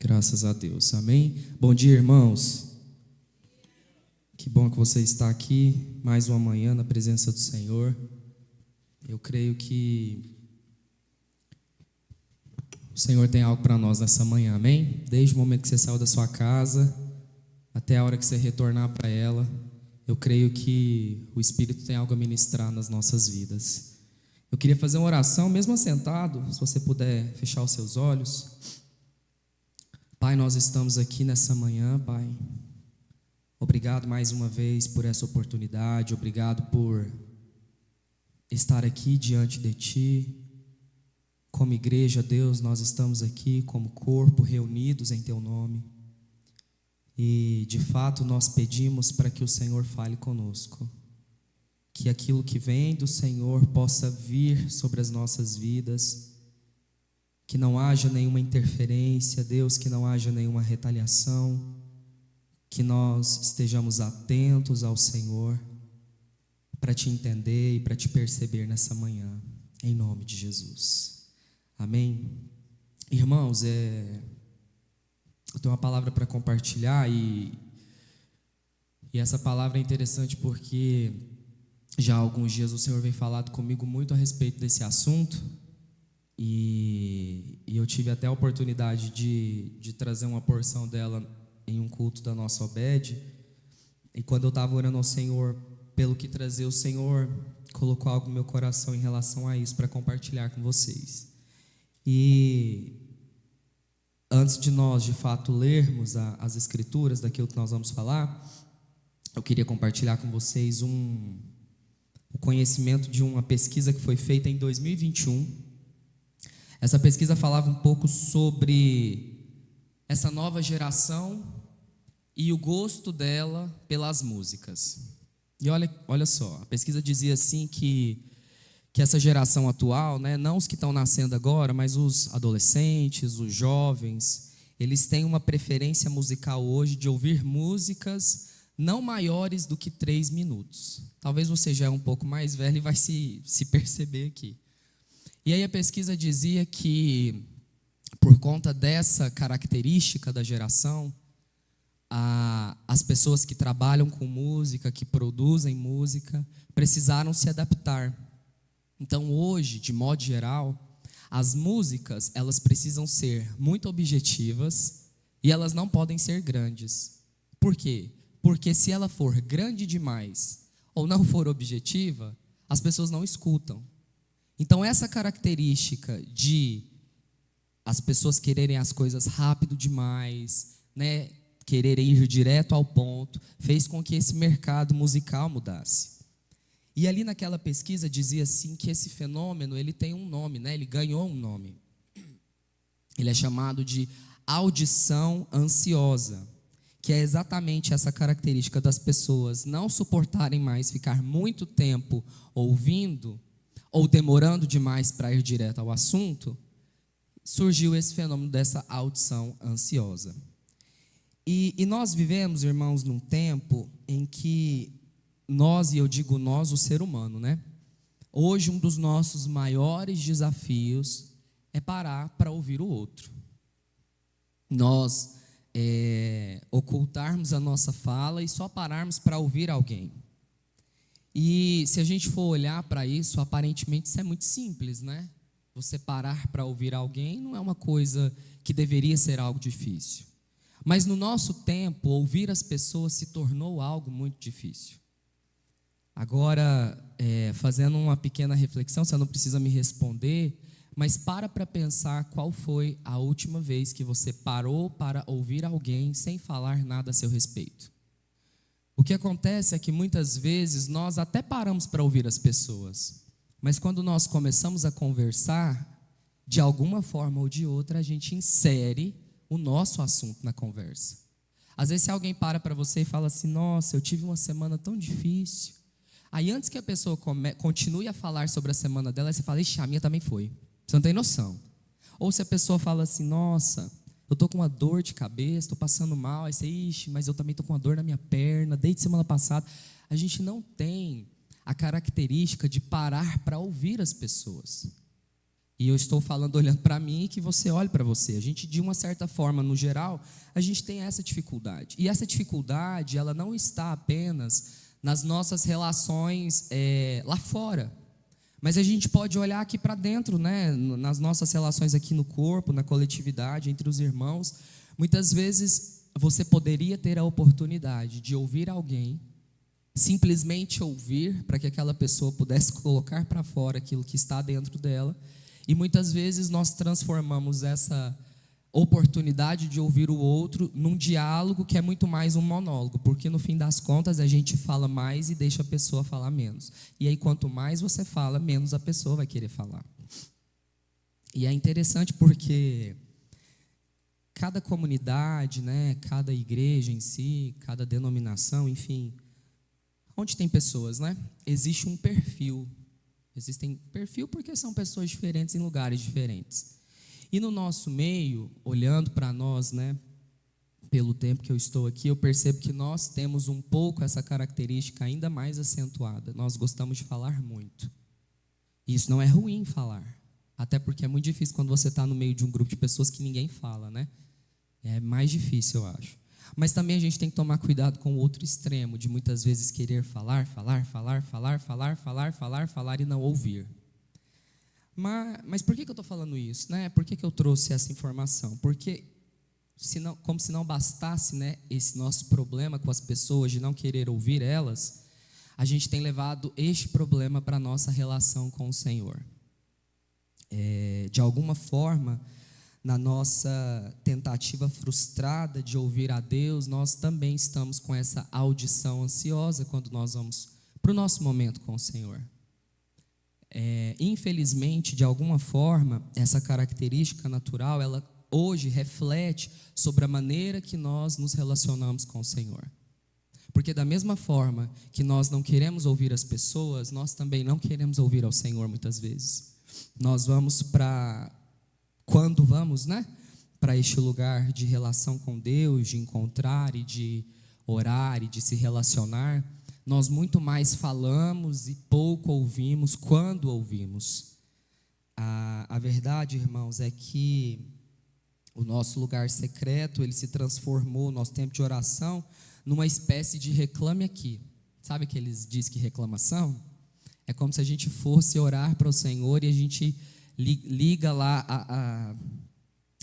Graças a Deus, amém? Bom dia, irmãos. Que bom que você está aqui, mais uma manhã na presença do Senhor. Eu creio que o Senhor tem algo para nós nessa manhã, amém? Desde o momento que você saiu da sua casa até a hora que você retornar para ela, eu creio que o Espírito tem algo a ministrar nas nossas vidas. Eu queria fazer uma oração, mesmo assentado, se você puder fechar os seus olhos. Pai, nós estamos aqui nessa manhã, Pai. Obrigado mais uma vez por essa oportunidade, obrigado por estar aqui diante de Ti. Como igreja, Deus, nós estamos aqui como corpo reunidos em Teu nome. E, de fato, nós pedimos para que o Senhor fale conosco. Que aquilo que vem do Senhor possa vir sobre as nossas vidas. Que não haja nenhuma interferência, Deus, que não haja nenhuma retaliação. Que nós estejamos atentos ao Senhor para Te entender e para Te perceber nessa manhã. Em nome de Jesus. Amém? Irmãos, eu tenho uma palavra para compartilhar e essa palavra é interessante porque já há alguns dias o Senhor vem falado comigo muito a respeito desse assunto e eu tive até a oportunidade de trazer uma porção dela em um culto da nossa Obed, e quando eu estava orando ao Senhor pelo que trazer, o Senhor colocou algo no meu coração em relação a isso para compartilhar com vocês. E antes de nós, de fato, lermos as escrituras daquilo que nós vamos falar, eu queria compartilhar com vocês o conhecimento de uma pesquisa que foi feita em 2021. Essa pesquisa falava um pouco sobre essa nova geração e o gosto dela pelas músicas. E olha só, a pesquisa dizia assim que essa geração atual, né, não os que estão nascendo agora, mas os adolescentes, os jovens, eles têm uma preferência musical hoje de ouvir músicas não maiores do que 3 minutos. Talvez você já é um pouco mais velho e vai se perceber aqui. E aí a pesquisa dizia que, por conta dessa característica da geração, as pessoas que trabalham com música, que produzem música, precisaram se adaptar. Então, hoje, de modo geral, as músicas, elas precisam ser muito objetivas e elas não podem ser grandes. Por quê? Porque se ela for grande demais ou não for objetiva, as pessoas não escutam. Então, essa característica de as pessoas quererem as coisas rápido demais, né, quererem ir direto ao ponto, fez com que esse mercado musical mudasse. E ali naquela pesquisa dizia assim que esse fenômeno, ele tem um nome, né? Ele ganhou um nome. Ele é chamado de audição ansiosa, que é exatamente essa característica das pessoas não suportarem mais ficar muito tempo ouvindo ou demorando demais para ir direto ao assunto. Surgiu esse fenômeno dessa audição ansiosa. E nós vivemos, irmãos, num tempo em que nós, e eu digo nós, o ser humano, né? Hoje um dos nossos maiores desafios é parar para ouvir o outro. Nós ocultarmos a nossa fala e só pararmos para ouvir alguém. E se a gente for olhar para isso, aparentemente isso é muito simples, né? Você parar para ouvir alguém não é uma coisa que deveria ser algo difícil. Mas no nosso tempo, ouvir as pessoas se tornou algo muito difícil. Agora, fazendo uma pequena reflexão, você não precisa me responder, mas para pensar qual foi a última vez que você parou para ouvir alguém sem falar nada a seu respeito. O que acontece é que muitas vezes nós até paramos para ouvir as pessoas, mas quando nós começamos a conversar, de alguma forma ou de outra, a gente insere o nosso assunto na conversa. Às vezes, se alguém para você e fala assim: nossa, eu tive uma semana tão difícil. Aí, antes que a pessoa continue a falar sobre a semana dela, você fala: ixi, a minha também foi. Você não tem noção. Ou se a pessoa fala assim: nossa, eu estou com uma dor de cabeça, estou passando mal. Aí você: ixi, mas eu também estou com uma dor na minha perna, desde semana passada. A gente não tem a característica de parar para ouvir as pessoas. E eu estou falando olhando para mim e que você olhe para você. A gente, de uma certa forma, no geral, a gente tem essa dificuldade. E essa dificuldade, ela não está apenas nas nossas relações lá fora. Mas a gente pode olhar aqui para dentro, né? Nas nossas relações aqui no corpo, na coletividade, entre os irmãos. Muitas vezes você poderia ter a oportunidade de ouvir alguém, simplesmente ouvir, para que aquela pessoa pudesse colocar para fora aquilo que está dentro dela. E muitas vezes nós transformamos essa oportunidade de ouvir o outro num diálogo que é muito mais um monólogo, porque no fim das contas a gente fala mais e deixa a pessoa falar menos. E aí quanto mais você fala, menos a pessoa vai querer falar. E é interessante porque cada comunidade, né, cada igreja em si, cada denominação, enfim, onde tem pessoas, né, existe um perfil. Existem perfil porque são pessoas diferentes em lugares diferentes. E no nosso meio, olhando para nós, né, pelo tempo que eu estou aqui, eu percebo que nós temos um pouco essa característica ainda mais acentuada. Nós gostamos de falar muito. E isso não é ruim falar. Até porque é muito difícil quando você está no meio de um grupo de pessoas que ninguém fala, né? É mais difícil, eu acho. Mas também a gente tem que tomar cuidado com o outro extremo, de muitas vezes querer falar e não ouvir. Mas por que eu estou falando isso, né? Por que eu trouxe essa informação? Porque, como se não bastasse, né, esse nosso problema com as pessoas de não querer ouvir elas, a gente tem levado este problema para a nossa relação com o Senhor. De alguma forma, na nossa tentativa frustrada de ouvir a Deus, nós também estamos com essa audição ansiosa quando nós vamos para o nosso momento com o Senhor. Infelizmente, de alguma forma, essa característica natural, ela hoje reflete sobre a maneira que nós nos relacionamos com o Senhor. Porque da mesma forma que nós não queremos ouvir as pessoas, nós também não queremos ouvir ao Senhor muitas vezes. Nós vamos quando vamos, né, para este lugar de relação com Deus, de encontrar e de orar e de se relacionar, nós muito mais falamos e pouco ouvimos quando ouvimos. A verdade, irmãos, é que o nosso lugar secreto, ele se transformou, o nosso tempo de oração, numa espécie de reclame aqui. Sabe que eles dizem que reclamação? É como se a gente fosse orar para o Senhor e a gente liga lá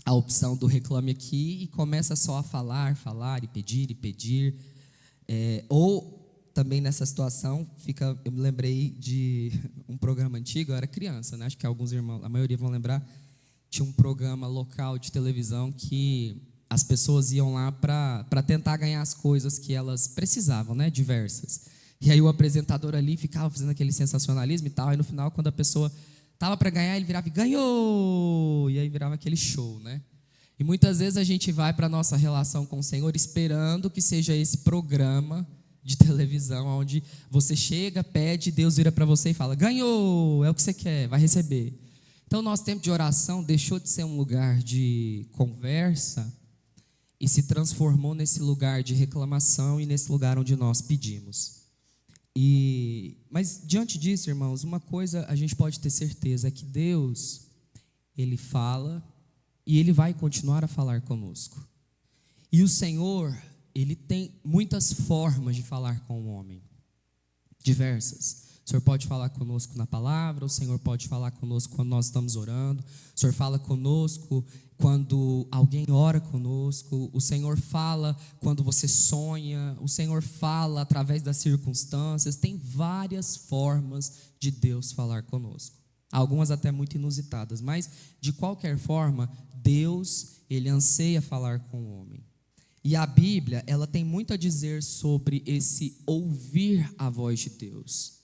a opção do reclame aqui e começa só a falar e pedir. Ou também nessa situação, eu me lembrei de um programa antigo, eu era criança, né? Acho que alguns irmãos, a maioria vão lembrar, tinha um programa local de televisão que as pessoas iam lá para tentar ganhar as coisas que elas precisavam, né? Diversas. E aí o apresentador ali ficava fazendo aquele sensacionalismo e tal, e no final, quando a pessoa estava para ganhar, ele virava e ganhou! E aí virava aquele show, né? E muitas vezes a gente vai para a nossa relação com o Senhor esperando que seja esse programa de televisão, onde você chega, pede, Deus vira para você e fala, ganhou, é o que você quer, vai receber. Então, nosso tempo de oração deixou de ser um lugar de conversa e se transformou nesse lugar de reclamação e nesse lugar onde nós pedimos. Mas, diante disso, irmãos, uma coisa a gente pode ter certeza, é que Deus, Ele fala e Ele vai continuar a falar conosco. E o Senhor, Ele tem muitas formas de falar com o homem, diversas. O Senhor pode falar conosco na palavra, o Senhor pode falar conosco quando nós estamos orando, o Senhor fala conosco quando alguém ora conosco, o Senhor fala quando você sonha, o Senhor fala através das circunstâncias. Tem várias formas de Deus falar conosco, algumas até muito inusitadas, mas de qualquer forma, Deus, Ele anseia falar com o homem. E a Bíblia, ela tem muito a dizer sobre esse ouvir a voz de Deus.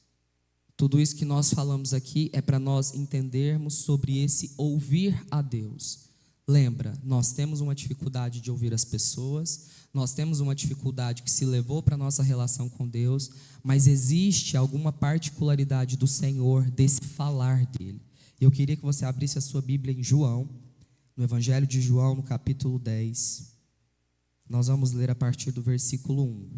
Tudo isso que nós falamos aqui é para nós entendermos sobre esse ouvir a Deus. Lembra, nós temos uma dificuldade de ouvir as pessoas, nós temos uma dificuldade que se levou para a nossa relação com Deus, mas existe alguma particularidade do Senhor, desse falar dele. Eu queria que você abrisse a sua Bíblia em João, no Evangelho de João, no capítulo 10. Nós vamos ler a partir do versículo 1.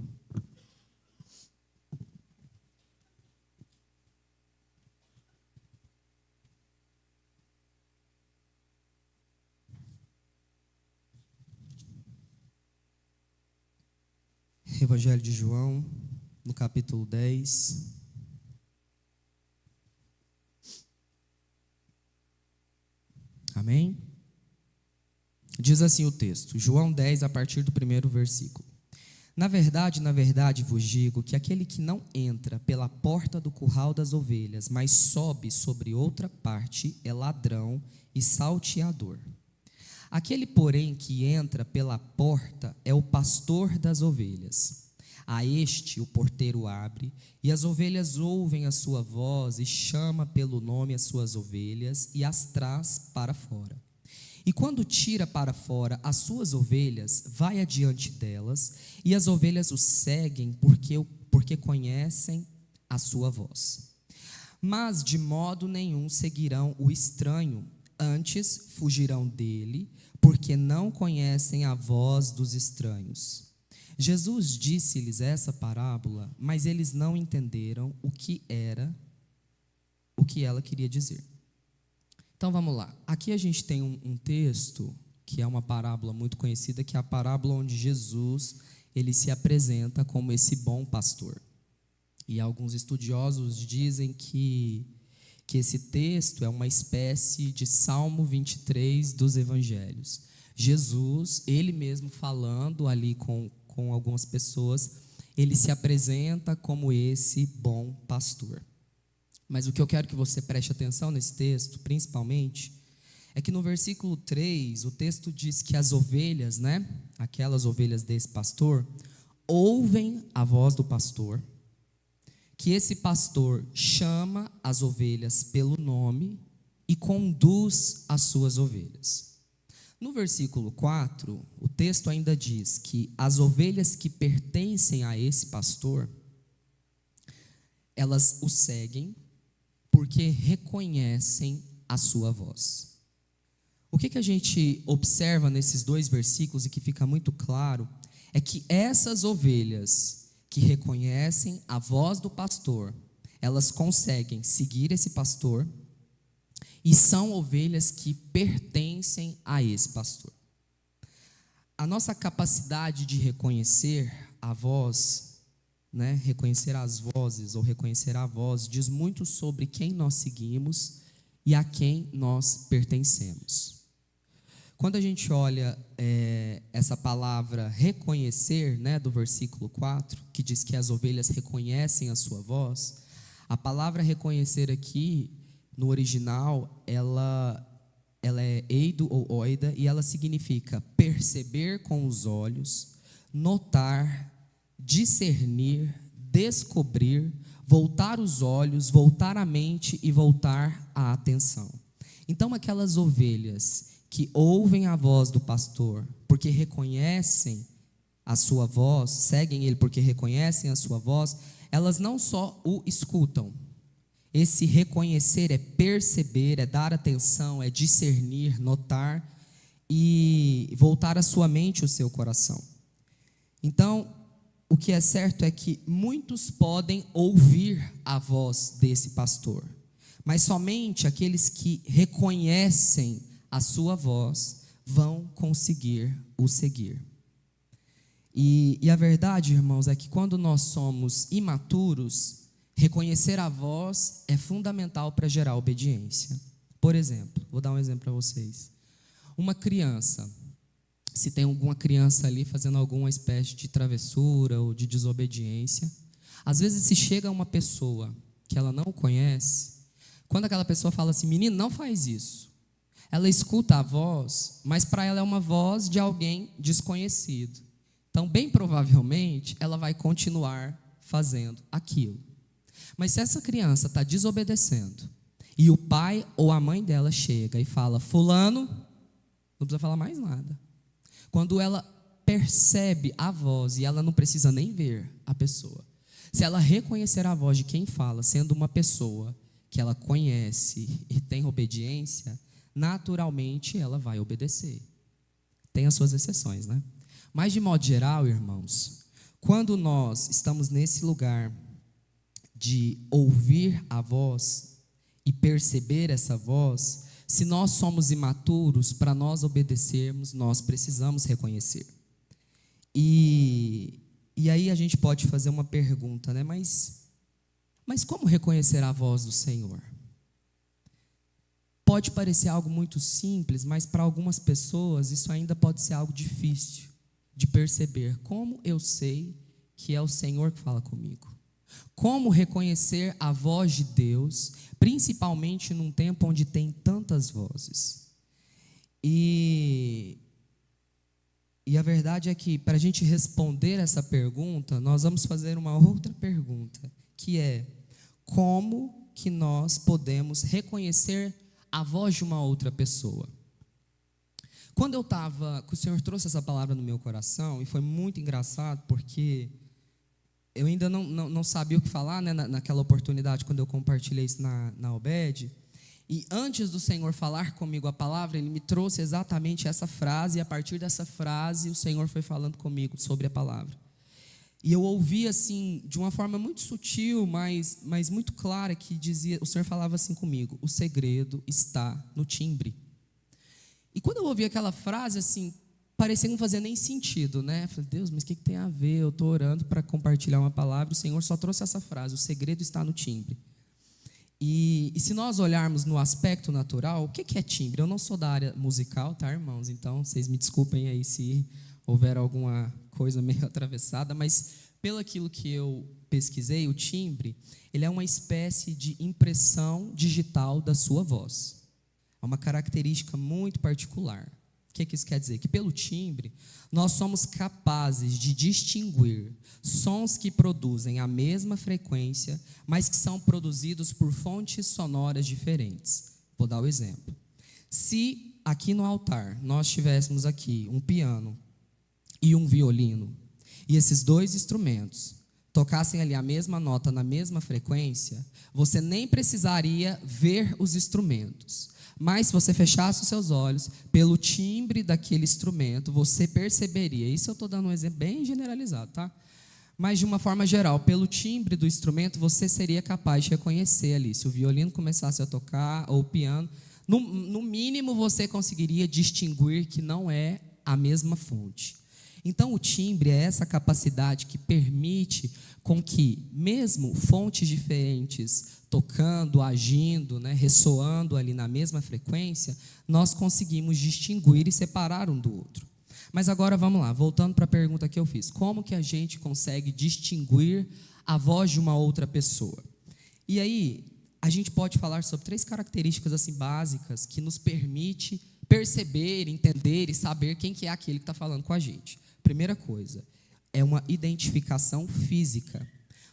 Evangelho de João, no capítulo 10. Amém? Diz assim o texto, João 10, a partir do primeiro versículo. Na verdade vos digo que aquele que não entra pela porta do curral das ovelhas, mas sobe sobre outra parte, é ladrão e salteador. Aquele, porém, que entra pela porta é o pastor das ovelhas. A este o porteiro abre, e as ovelhas ouvem a sua voz, e chama pelo nome as suas ovelhas, e as traz para fora. E quando tira para fora as suas ovelhas, vai adiante delas, e as ovelhas o seguem, porque conhecem a sua voz. Mas de modo nenhum seguirão o estranho, antes fugirão dele, porque não conhecem a voz dos estranhos. Jesus disse-lhes essa parábola, mas eles não entenderam o que ela queria dizer. Então vamos lá, aqui a gente tem um texto que é uma parábola muito conhecida, que é a parábola onde Jesus ele se apresenta como esse bom pastor. E alguns estudiosos dizem que esse texto é uma espécie de Salmo 23 dos evangelhos. Jesus, ele mesmo falando ali com algumas pessoas, ele se apresenta como esse bom pastor. Mas o que eu quero que você preste atenção nesse texto, principalmente, é que no versículo 3, o texto diz que as ovelhas, aquelas ovelhas desse pastor, ouvem a voz do pastor, que esse pastor chama as ovelhas pelo nome e conduz as suas ovelhas. No versículo 4, o texto ainda diz que as ovelhas que pertencem a esse pastor, elas o seguem porque reconhecem a sua voz. O que a gente observa nesses dois versículos e que fica muito claro é que essas ovelhas que reconhecem a voz do pastor, elas conseguem seguir esse pastor e são ovelhas que pertencem a esse pastor. A nossa capacidade de reconhecer a voz, reconhecer as vozes ou reconhecer a voz, diz muito sobre quem nós seguimos e a quem nós pertencemos. Quando a gente olha essa palavra reconhecer, do versículo 4, que diz que as ovelhas reconhecem a sua voz, a palavra reconhecer aqui, no original, ela é eido ou oida, e ela significa perceber com os olhos, notar, discernir, descobrir, voltar os olhos, voltar a mente e voltar a atenção. Então, aquelas ovelhas que ouvem a voz do pastor, porque reconhecem a sua voz, seguem ele porque reconhecem a sua voz, elas não só o escutam. Esse reconhecer é perceber, é dar atenção, é discernir, notar e voltar a sua mente e o seu coração. Então, o que é certo é que muitos podem ouvir a voz desse pastor, mas somente aqueles que reconhecem a sua voz vão conseguir o seguir. E a verdade, irmãos, é que quando nós somos imaturos, reconhecer a voz é fundamental para gerar obediência. Por exemplo, vou dar um exemplo para vocês. Uma criança, se tem alguma criança ali fazendo alguma espécie de travessura ou de desobediência, às vezes se chega uma pessoa que ela não conhece, quando aquela pessoa fala assim, menino, não faz isso, ela escuta a voz, mas para ela é uma voz de alguém desconhecido. Então, bem provavelmente, ela vai continuar fazendo aquilo. Mas se essa criança está desobedecendo, e o pai ou a mãe dela chega e fala, fulano, não precisa falar mais nada. Quando ela percebe a voz, e ela não precisa nem ver a pessoa, se ela reconhecer a voz de quem fala, sendo uma pessoa que ela conhece e tem obediência, naturalmente ela vai obedecer. Tem as suas exceções, Mas de modo geral, irmãos, quando nós estamos nesse lugar de ouvir a voz e perceber essa voz, se nós somos imaturos, para nós obedecermos, nós precisamos reconhecer. E E aí a gente pode fazer uma pergunta, né? Mas como reconhecer a voz do Senhor? Pode parecer algo muito simples, mas para algumas pessoas isso ainda pode ser algo difícil de perceber. Como eu sei que é o Senhor que fala comigo? Como reconhecer a voz de Deus, principalmente num tempo onde tem tantas vozes? E a verdade é que, para a gente responder essa pergunta, nós vamos fazer uma outra pergunta, que é: como que nós podemos reconhecer a voz de uma outra pessoa? Quando eu estava, o Senhor trouxe essa palavra no meu coração, e foi muito engraçado, porque eu ainda não sabia o que falar, né, naquela oportunidade, quando eu compartilhei isso na Obed. E antes do Senhor falar comigo a palavra, Ele me trouxe exatamente essa frase, e a partir dessa frase o Senhor foi falando comigo sobre a palavra. E eu ouvi assim, de uma forma muito sutil, mas muito clara, que dizia, o Senhor falava assim comigo: o segredo está no timbre. E quando eu ouvi aquela frase, assim, parecia que não fazia nem sentido, né? Eu falei: Deus, mas o que tem a ver? Eu estou orando para compartilhar uma palavra, o Senhor só trouxe essa frase: o segredo está no timbre. E se nós olharmos no aspecto natural, o que é timbre? Eu não sou da área musical, tá, irmãos? Então, vocês me desculpem aí se houver alguma coisa meio atravessada, mas pelo aquilo que eu pesquisei, o timbre, ele é uma espécie de impressão digital da sua voz. É uma característica muito particular. O que isso quer dizer? Que pelo timbre, nós somos capazes de distinguir sons que produzem a mesma frequência, mas que são produzidos por fontes sonoras diferentes. Vou dar o exemplo. Se aqui no altar nós tivéssemos aqui um piano e um violino, e esses dois instrumentos tocassem ali a mesma nota na mesma frequência, você nem precisaria ver os instrumentos. Mas se você fechasse os seus olhos, pelo timbre daquele instrumento, você perceberia. Isso eu estou dando um exemplo bem generalizado, tá? Mas de uma forma geral, pelo timbre do instrumento, você seria capaz de reconhecer ali. Se o violino começasse a tocar, ou o piano, no mínimo você conseguiria distinguir que não é a mesma fonte. Então o timbre é essa capacidade que permite com que, mesmo fontes diferentes tocando, agindo, né, ressoando ali na mesma frequência, nós conseguimos distinguir e separar um do outro. Mas agora vamos lá, voltando para a pergunta que eu fiz: como que a gente consegue distinguir a voz de uma outra pessoa? E aí, a gente pode falar sobre 3 características assim básicas que nos permite perceber, entender e saber quem que é aquele que está falando com a gente. Primeira coisa, é uma identificação física.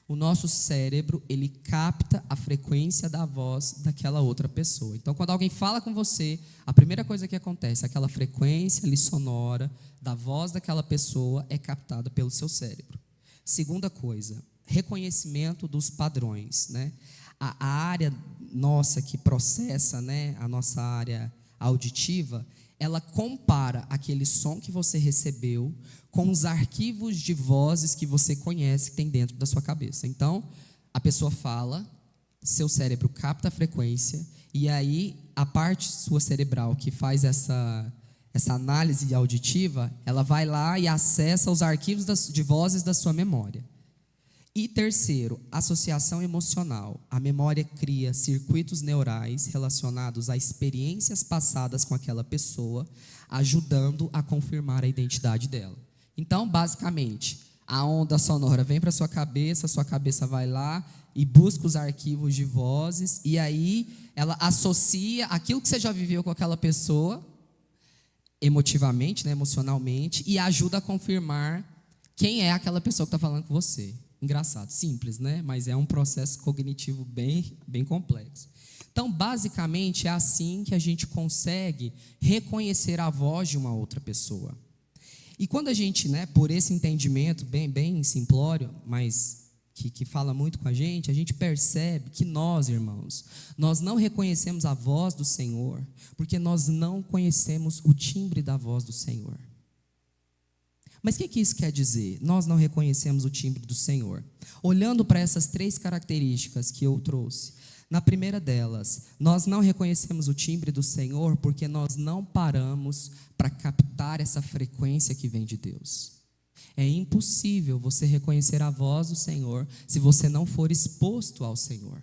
O nosso cérebro, ele capta a frequência da voz daquela outra pessoa. Então, quando alguém fala com você, a primeira coisa que acontece é aquela frequência ali sonora da voz daquela pessoa é captada pelo seu cérebro. Segunda coisa, reconhecimento dos padrões, né? A área nossa que processa, né, a nossa área auditiva, ela compara aquele som que você recebeu com os arquivos de vozes que você conhece que tem dentro da sua cabeça. Então, a pessoa fala, seu cérebro capta a frequência, e aí a parte sua cerebral que faz essa análise auditiva, ela vai lá e acessa os arquivos de vozes da sua memória. E terceiro, associação emocional. A memória cria circuitos neurais relacionados a experiências passadas com aquela pessoa, ajudando a confirmar a identidade dela. Então, basicamente, a onda sonora vem para a sua cabeça vai lá e busca os arquivos de vozes, e aí ela associa aquilo que você já viveu com aquela pessoa, emotivamente, né, emocionalmente, e ajuda a confirmar quem é aquela pessoa que está falando com você. Engraçado, simples, né? Mas é um processo cognitivo bem complexo. Então, basicamente, é assim que a gente consegue reconhecer a voz de uma outra pessoa. E quando a gente, né, por esse entendimento bem simplório, mas que fala muito com a gente percebe que nós, irmãos, nós não reconhecemos a voz do Senhor, porque nós não conhecemos o timbre da voz do Senhor. Mas o que isso quer dizer? Nós não reconhecemos o timbre do Senhor. Olhando para essas 3 características que eu trouxe, na primeira delas, nós não reconhecemos o timbre do Senhor porque nós não paramos para captar essa frequência que vem de Deus. É impossível você reconhecer a voz do Senhor se você não for exposto ao Senhor.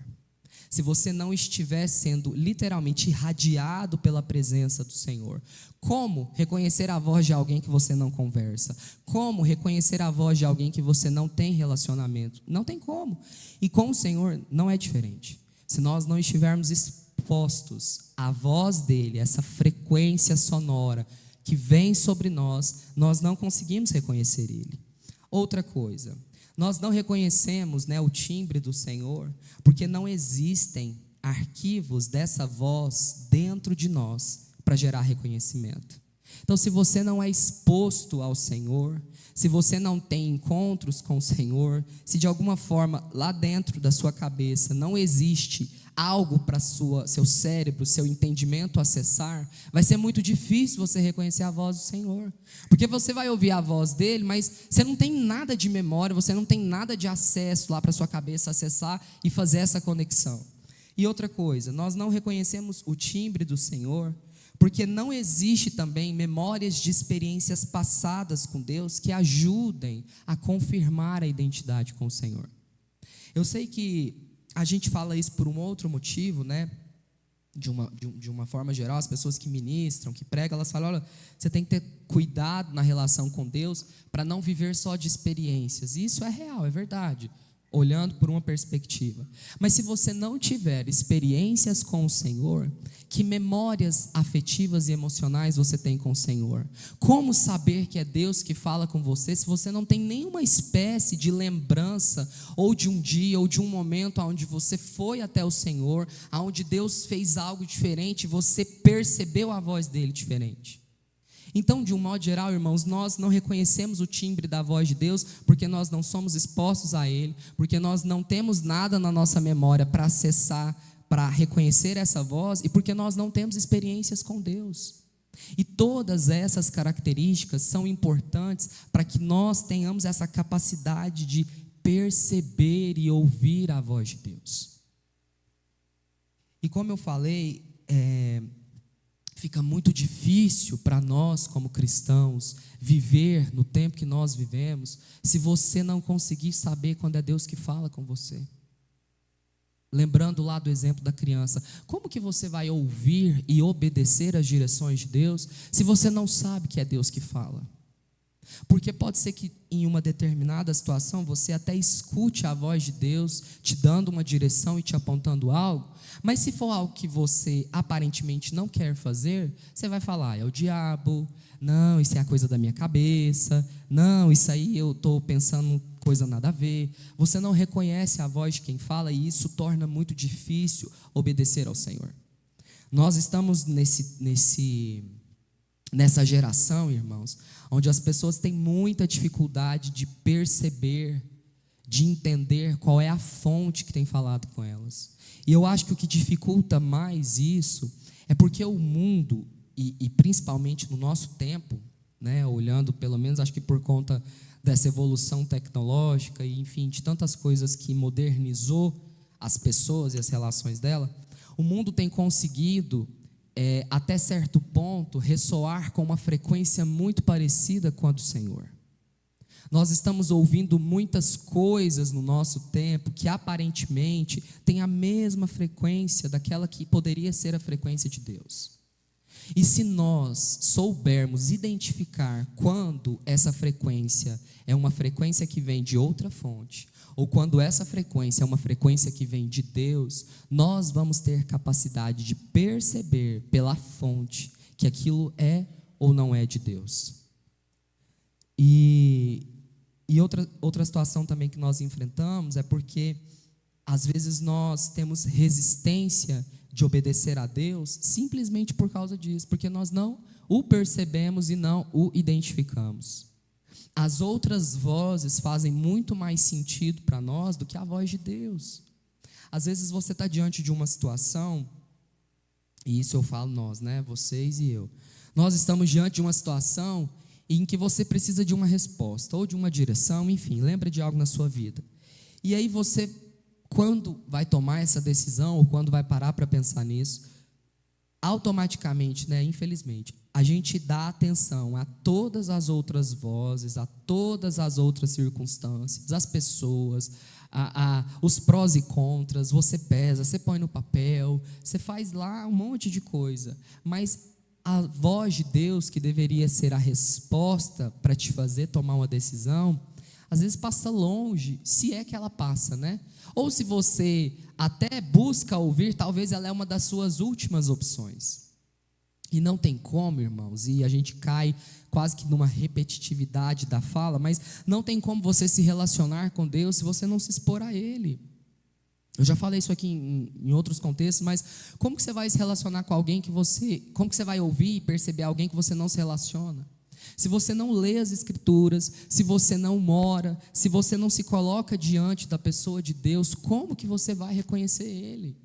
Se você não estiver sendo literalmente irradiado pela presença do Senhor. Como reconhecer a voz de alguém que você não conversa? Como reconhecer a voz de alguém que você não tem relacionamento? Não tem como. E com o Senhor não é diferente. Se nós não estivermos expostos à voz dele, essa frequência sonora que vem sobre nós, nós não conseguimos reconhecer ele. Outra coisa, nós não reconhecemos, o timbre do Senhor, porque não existem arquivos dessa voz dentro de nós para gerar reconhecimento. Então, se você não é exposto ao Senhor, se você não tem encontros com o Senhor, se de alguma forma lá dentro da sua cabeça não existe algo para seu cérebro, seu entendimento acessar, vai ser muito difícil você reconhecer a voz do Senhor, porque você vai ouvir a voz dele, mas você não tem nada de memória, você não tem nada de acesso lá para sua cabeça acessar e fazer essa conexão. E outra coisa, nós não reconhecemos o timbre do Senhor, porque não existe também memórias de experiências passadas com Deus que ajudem a confirmar a identidade com o Senhor. Eu sei que a gente fala isso por um outro motivo, de uma forma geral, as pessoas que ministram, que pregam, elas falam, olha, você tem que ter cuidado na relação com Deus para não viver só de experiências. E isso é real, é verdade, olhando por uma perspectiva. Mas se você não tiver experiências com o Senhor, que memórias afetivas e emocionais você tem com o Senhor? Como saber que é Deus que fala com você se você não tem nenhuma espécie de lembrança, ou de um dia, ou de um momento onde você foi até o Senhor, onde Deus fez algo diferente e você percebeu a voz dele diferente? Então, de um modo geral, irmãos, nós não reconhecemos o timbre da voz de Deus porque nós não somos expostos a Ele, porque nós não temos nada na nossa memória para acessar, para reconhecer essa voz, e porque nós não temos experiências com Deus. E todas essas características são importantes para que nós tenhamos essa capacidade de perceber e ouvir a voz de Deus. E como eu falei, fica muito difícil para nós como cristãos viver no tempo que nós vivemos se você não conseguir saber quando é Deus que fala com você. Lembrando lá do exemplo da criança, como que você vai ouvir e obedecer às direções de Deus se você não sabe que é Deus que fala? Porque pode ser que em uma determinada situação você até escute a voz de Deus te dando uma direção e te apontando algo, mas se for algo que você aparentemente não quer fazer, você vai falar, é o diabo, não, isso é a coisa da minha cabeça, não, isso aí eu estou pensando coisa nada a ver. Você não reconhece a voz de quem fala e isso torna muito difícil obedecer ao Senhor. Nós estamos nessa geração, irmãos, onde as pessoas têm muita dificuldade de perceber, de entender qual é a fonte que tem falado com elas. E eu acho que o que dificulta mais isso é porque o mundo, e principalmente no nosso tempo, olhando pelo menos, acho que por conta dessa evolução tecnológica e enfim, de tantas coisas que modernizou as pessoas e as relações dela, o mundo tem conseguido até certo ponto, ressoar com uma frequência muito parecida com a do Senhor. Nós estamos ouvindo muitas coisas no nosso tempo que aparentemente têm a mesma frequência daquela que poderia ser a frequência de Deus. E se nós soubermos identificar quando essa frequência é uma frequência que vem de outra fonte, ou quando essa frequência é uma frequência que vem de Deus, nós vamos ter capacidade de perceber pela fonte que aquilo é ou não é de Deus. E outra situação também que nós enfrentamos é porque às vezes nós temos resistência de obedecer a Deus simplesmente por causa disso, porque nós não o percebemos e não o identificamos. As outras vozes fazem muito mais sentido para nós do que a voz de Deus. Às vezes você está diante de uma situação, e isso eu falo nós, vocês e eu. Nós estamos diante de uma situação em que você precisa de uma resposta, ou de uma direção, enfim, lembra de algo na sua vida. E aí você, quando vai tomar essa decisão, ou quando vai parar para pensar nisso, automaticamente, infelizmente, a gente dá atenção a todas as outras vozes, a todas as outras circunstâncias, as pessoas, os prós e contras, você pesa, você põe no papel, você faz lá um monte de coisa, mas a voz de Deus, que deveria ser a resposta para te fazer tomar uma decisão, às vezes passa longe, se é que ela passa, né? Ou se você até busca ouvir, talvez ela é uma das suas últimas opções. E não tem como, irmãos, e a gente cai quase que numa repetitividade da fala, mas não tem como você se relacionar com Deus se você não se expor a Ele. Eu já falei isso aqui em outros contextos, mas como que você vai se relacionar com alguém como que você vai ouvir e perceber alguém que você não se relaciona? Se você não lê as Escrituras, se você não mora, se você não se coloca diante da pessoa de Deus, como que você vai reconhecer Ele?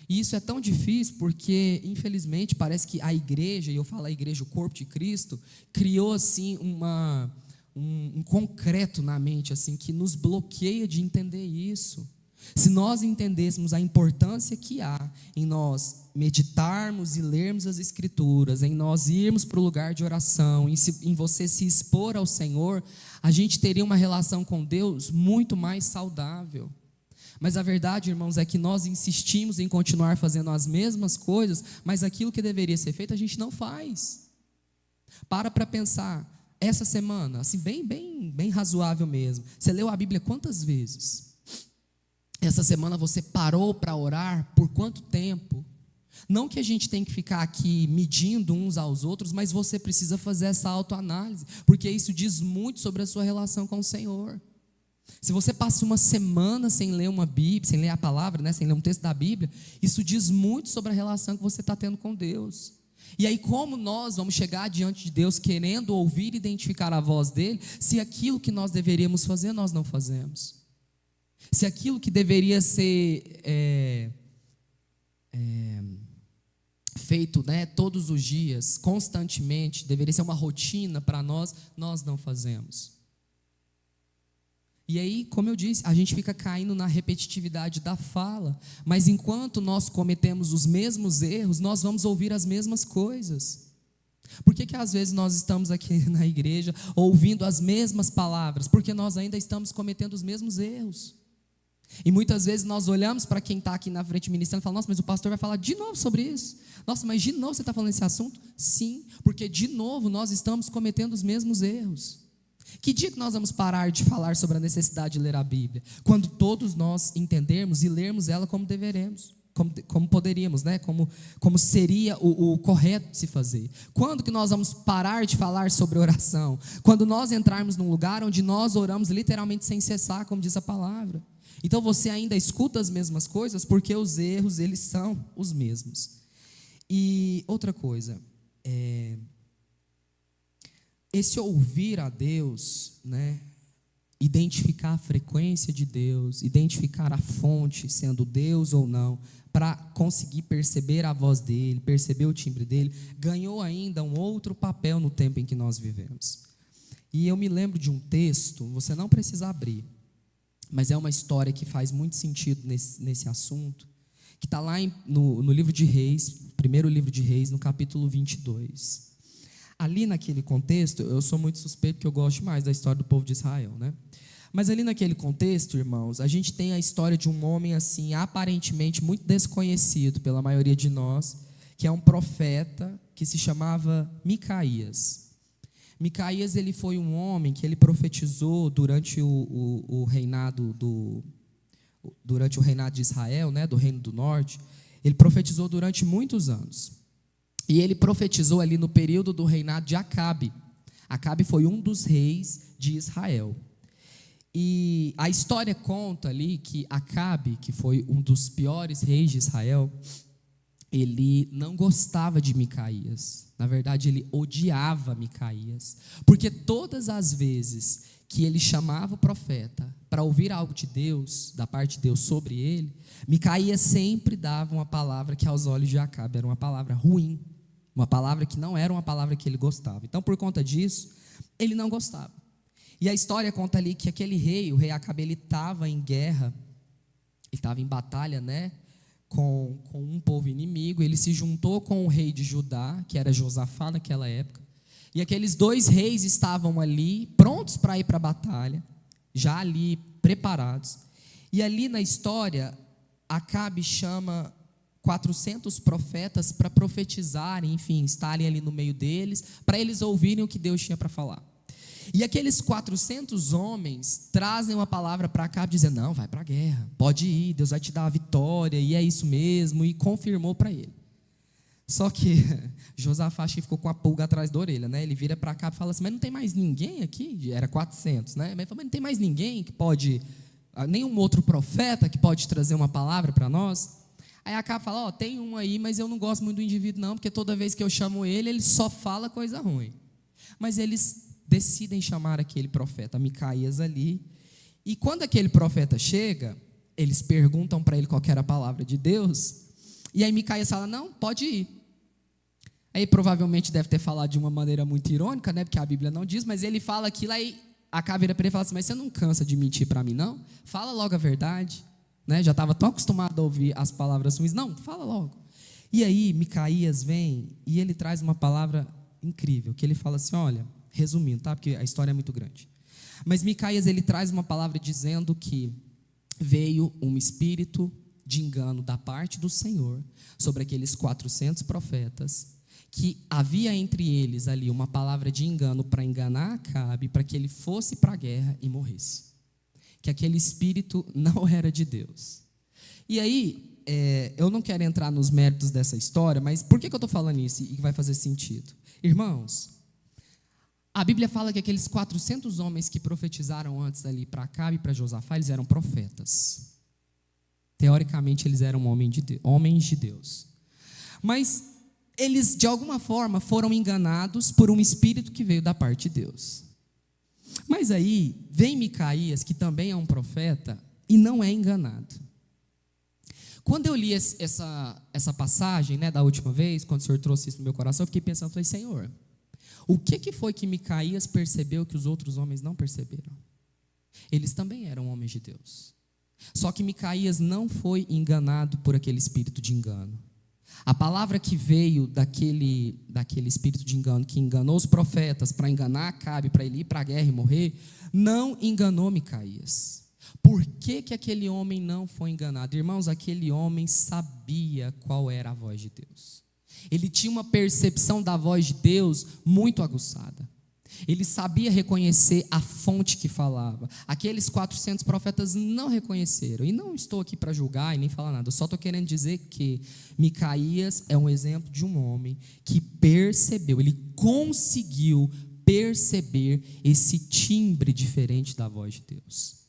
E isso é tão difícil porque, infelizmente, parece que a igreja, e eu falo a igreja, o corpo de Cristo, criou assim um concreto na mente assim que nos bloqueia de entender isso. Se nós entendêssemos a importância que há em nós meditarmos e lermos as Escrituras, em nós irmos para o lugar de oração, em você se expor ao Senhor, a gente teria uma relação com Deus muito mais saudável. Mas a verdade, irmãos, é que nós insistimos em continuar fazendo as mesmas coisas, mas aquilo que deveria ser feito a gente não faz. Para pensar, essa semana, assim, bem razoável mesmo, você leu a Bíblia quantas vezes? Essa semana você parou para orar por quanto tempo? Não que a gente tem que ficar aqui medindo uns aos outros, mas você precisa fazer essa autoanálise, porque isso diz muito sobre a sua relação com o Senhor. Se você passa uma semana sem ler uma Bíblia, sem ler a palavra, né, sem ler um texto da Bíblia, isso diz muito sobre a relação que você está tendo com Deus. E aí, como nós vamos chegar diante de Deus querendo ouvir e identificar a voz dele, se aquilo que nós deveríamos fazer, nós não fazemos? Se aquilo que deveria ser feito, né, todos os dias, constantemente, deveria ser uma rotina para nós, nós não fazemos. E aí, como eu disse, a gente fica caindo na repetitividade da fala, mas enquanto nós cometemos os mesmos erros, nós vamos ouvir as mesmas coisas. Por que às vezes nós estamos aqui na igreja ouvindo as mesmas palavras? Porque nós ainda estamos cometendo os mesmos erros. E muitas vezes nós olhamos para quem está aqui na frente ministrando e falamos: nossa, mas o pastor vai falar de novo sobre isso. Nossa, mas de novo você está falando esse assunto? Sim, porque de novo nós estamos cometendo os mesmos erros. Que dia que nós vamos parar de falar sobre a necessidade de ler a Bíblia? Quando todos nós entendermos e lermos ela como deveremos, como poderíamos, né? Como seria o correto de se fazer. Quando que nós vamos parar de falar sobre oração? Quando nós entrarmos num lugar onde nós oramos literalmente sem cessar, como diz a palavra. Então você ainda escuta as mesmas coisas porque os erros, eles são os mesmos. E outra coisa, esse ouvir a Deus, né, identificar a frequência de Deus, identificar a fonte, sendo Deus ou não, para conseguir perceber a voz dele, perceber o timbre dele, ganhou ainda um outro papel no tempo em que nós vivemos. E eu me lembro de um texto, você não precisa abrir, mas é uma história que faz muito sentido nesse assunto, que está lá no livro de Reis, primeiro livro de Reis, no capítulo 22. Ali naquele contexto, eu sou muito suspeito porque eu gosto mais da história do povo de Israel, né? Mas ali naquele contexto, irmãos, a gente tem a história de um homem assim, aparentemente muito desconhecido pela maioria de nós, que é um profeta que se chamava Micaías. Micaías, ele foi um homem que ele profetizou durante o reinado de Israel, né, do Reino do Norte. Ele profetizou durante muitos anos. E ele profetizou ali no período do reinado de Acabe. Acabe foi um dos reis de Israel. E a história conta ali que Acabe, que foi um dos piores reis de Israel, ele não gostava de Micaías. Na verdade, ele odiava Micaías. Porque todas as vezes que ele chamava o profeta para ouvir algo de Deus, da parte de Deus sobre ele, Micaías sempre dava uma palavra que aos olhos de Acabe era uma palavra ruim. Uma palavra que não era uma palavra que ele gostava. Então, por conta disso, ele não gostava. E a história conta ali que aquele rei, o rei Acabe, ele estava em guerra, ele estava em batalha, né, com um povo inimigo. Ele se juntou com o rei de Judá, que era Josafá naquela época, e aqueles dois reis estavam ali, prontos para ir para a batalha, já ali preparados. E ali na história, Acabe chama 400 profetas para profetizarem, enfim, estarem ali no meio deles, para eles ouvirem o que Deus tinha para falar. E aqueles 400 homens trazem uma palavra para Acabe, dizendo: não, vai para a guerra, pode ir, Deus vai te dar a vitória, e é isso mesmo, e confirmou para ele. Só que Josafá acho que ficou com a pulga atrás da orelha, né? Ele vira para Acabe e fala assim: mas não tem mais ninguém aqui? Era 400, né? Mas ele fala: mas não tem mais ninguém que pode, nenhum outro profeta que pode trazer uma palavra para nós? Aí Acabe fala: tem um aí, mas eu não gosto muito do indivíduo não, porque toda vez que eu chamo ele só fala coisa ruim. Mas eles decidem chamar aquele profeta Micaías ali, e quando aquele profeta chega, eles perguntam para ele qual era a palavra de Deus, e aí Micaías fala: não, pode ir. Aí provavelmente deve ter falado de uma maneira muito irônica, né, porque a Bíblia não diz, mas ele fala aquilo, aí Acabe vira para ele e fala assim: mas você não cansa de mentir para mim não? Fala logo a verdade, né? Já estava tão acostumado a ouvir as palavras ruins, não, fala logo. E aí Micaías vem e ele traz uma palavra incrível, que ele fala assim, olha, resumindo, tá? Porque a história é muito grande. Mas Micaías, ele traz uma palavra dizendo que veio um espírito de engano da parte do Senhor sobre aqueles 400 profetas, que havia entre eles ali uma palavra de engano para enganar Acabe, para que ele fosse para a guerra e morresse. Que aquele espírito não era de Deus. E aí, eu não quero entrar nos méritos dessa história, mas por que eu estou falando isso e vai fazer sentido? Irmãos, a Bíblia fala que aqueles 400 homens que profetizaram antes ali para Acabe e para Josafá, eles eram profetas. Teoricamente, eles eram homens de Deus. Mas eles, de alguma forma, foram enganados por um espírito que veio da parte de Deus. Mas aí, vem Micaías, que também é um profeta, e não é enganado. Quando eu li essa passagem, né, da última vez, quando o Senhor trouxe isso no meu coração, eu fiquei pensando, falei: Senhor, o que foi que Micaías percebeu que os outros homens não perceberam? Eles também eram homens de Deus. Só que Micaías não foi enganado por aquele espírito de engano. A palavra que veio daquele espírito de engano, que enganou os profetas para enganar Acabe, para ele ir para a guerra e morrer, não enganou Micaías. Por que aquele homem não foi enganado? Irmãos, aquele homem sabia qual era a voz de Deus. Ele tinha uma percepção da voz de Deus muito aguçada. Ele sabia reconhecer a fonte que falava. Aqueles 400 profetas não reconheceram. E não estou aqui para julgar e nem falar nada. Eu só estou querendo dizer que Micaías é um exemplo de um homem que percebeu, ele conseguiu perceber esse timbre diferente da voz de Deus.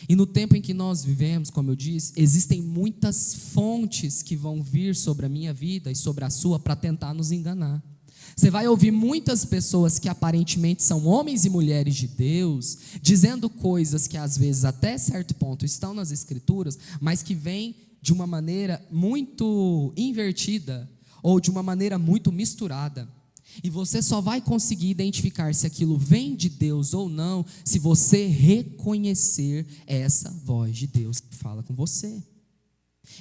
E no tempo em que nós vivemos, como eu disse, existem muitas fontes que vão vir sobre a minha vida e sobre a sua para tentar nos enganar. Você vai ouvir muitas pessoas que aparentemente são homens e mulheres de Deus, dizendo coisas que às vezes até certo ponto estão nas Escrituras, mas que vêm de uma maneira muito invertida ou de uma maneira muito misturada. E você só vai conseguir identificar se aquilo vem de Deus ou não, se você reconhecer essa voz de Deus que fala com você.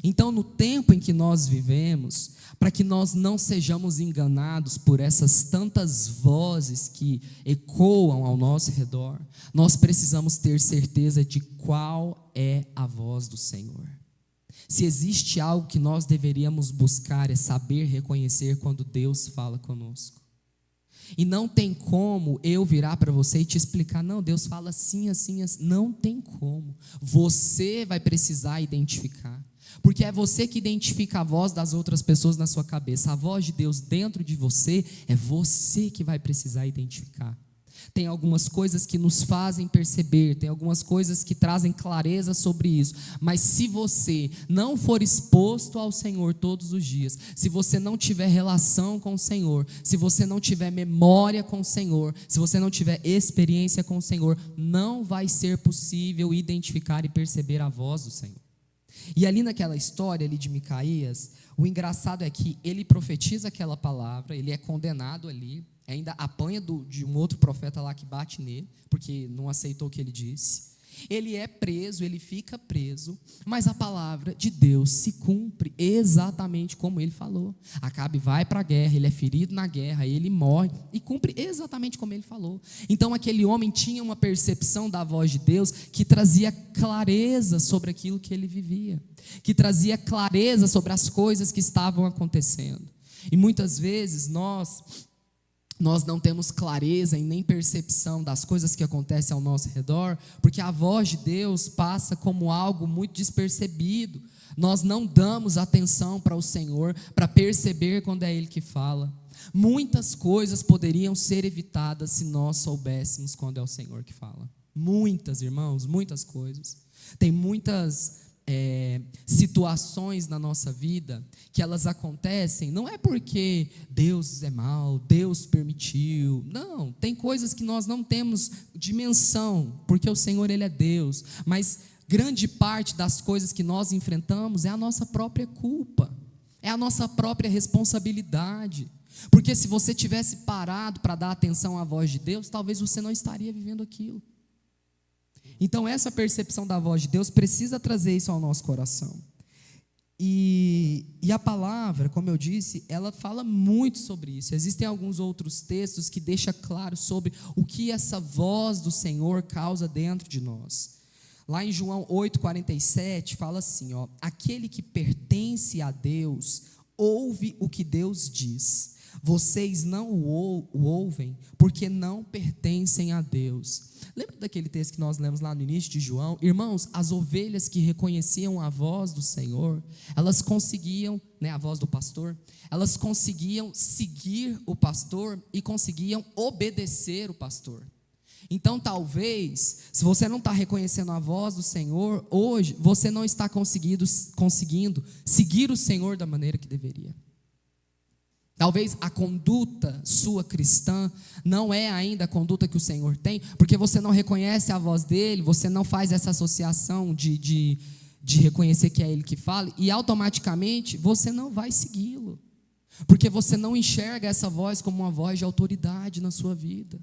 Então, no tempo em que nós vivemos, para que nós não sejamos enganados por essas tantas vozes que ecoam ao nosso redor, nós precisamos ter certeza de qual é a voz do Senhor. Se existe algo que nós deveríamos buscar, é saber reconhecer quando Deus fala conosco. E não tem como eu virar para você e te explicar: não, Deus fala assim, assim, assim. Não tem como. Você vai precisar identificar. Porque é você que identifica a voz das outras pessoas na sua cabeça. A voz de Deus dentro de você, é você que vai precisar identificar. Tem algumas coisas que nos fazem perceber, tem algumas coisas que trazem clareza sobre isso, mas se você não for exposto ao Senhor todos os dias, se você não tiver relação com o Senhor, se você não tiver memória com o Senhor, se você não tiver experiência com o Senhor, não vai ser possível identificar e perceber a voz do Senhor. E ali naquela história ali de Micaías, o engraçado é que ele profetiza aquela palavra, ele é condenado ali, ainda apanha de um outro profeta lá que bate nele, porque não aceitou o que ele disse. Ele é preso, ele fica preso, mas a palavra de Deus se cumpre exatamente como ele falou. Acabe vai para a guerra, ele é ferido na guerra, ele morre e cumpre exatamente como ele falou. Então aquele homem tinha uma percepção da voz de Deus que trazia clareza sobre aquilo que ele vivia, que trazia clareza sobre as coisas que estavam acontecendo. E muitas vezes nós não temos clareza e nem percepção das coisas que acontecem ao nosso redor, porque a voz de Deus passa como algo muito despercebido. Nós não damos atenção para o Senhor, para perceber quando é Ele que fala. Muitas coisas poderiam ser evitadas se nós soubéssemos quando é o Senhor que fala. Muitas, irmãos, muitas coisas. Tem muitas situações na nossa vida que elas acontecem, não é porque Deus é mau, Deus permitiu, não, tem coisas que nós não temos dimensão, porque o Senhor Ele é Deus, mas grande parte das coisas que nós enfrentamos é a nossa própria culpa, é a nossa própria responsabilidade, porque se você tivesse parado para dar atenção à voz de Deus, talvez você não estaria vivendo aquilo. Então essa percepção da voz de Deus precisa trazer isso ao nosso coração. E a palavra, como eu disse, ela fala muito sobre isso. Existem alguns outros textos que deixam claro sobre o que essa voz do Senhor causa dentro de nós. Lá em João 8,47 fala assim, ó: aquele que pertence a Deus ouve o que Deus diz. Vocês não o ouvem porque não pertencem a Deus. Lembra daquele texto que nós lemos lá no início de João? Irmãos, as ovelhas que reconheciam a voz do Senhor, elas conseguiam, a voz do pastor, elas conseguiam seguir o pastor e conseguiam obedecer o pastor. Então talvez, se você não está reconhecendo a voz do Senhor, hoje você não está conseguindo seguir o Senhor da maneira que deveria. Talvez a conduta sua cristã não é ainda a conduta que o Senhor tem, porque você não reconhece a voz dele, você não faz essa associação de reconhecer que é ele que fala, e automaticamente você não vai segui-lo, porque você não enxerga essa voz como uma voz de autoridade na sua vida.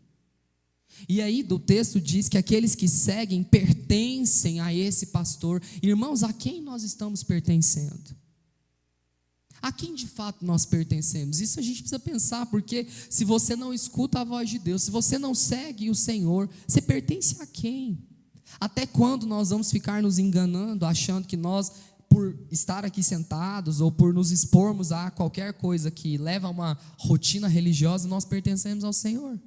E aí do texto diz que aqueles que seguem pertencem a esse pastor. Irmãos, a quem nós estamos pertencendo? A quem de fato nós pertencemos? Isso a gente precisa pensar, porque se você não escuta a voz de Deus, se você não segue o Senhor, você pertence a quem? Até quando nós vamos ficar nos enganando, achando que nós, por estar aqui sentados, ou por nos expormos a qualquer coisa que leva a uma rotina religiosa, nós pertencemos ao Senhor?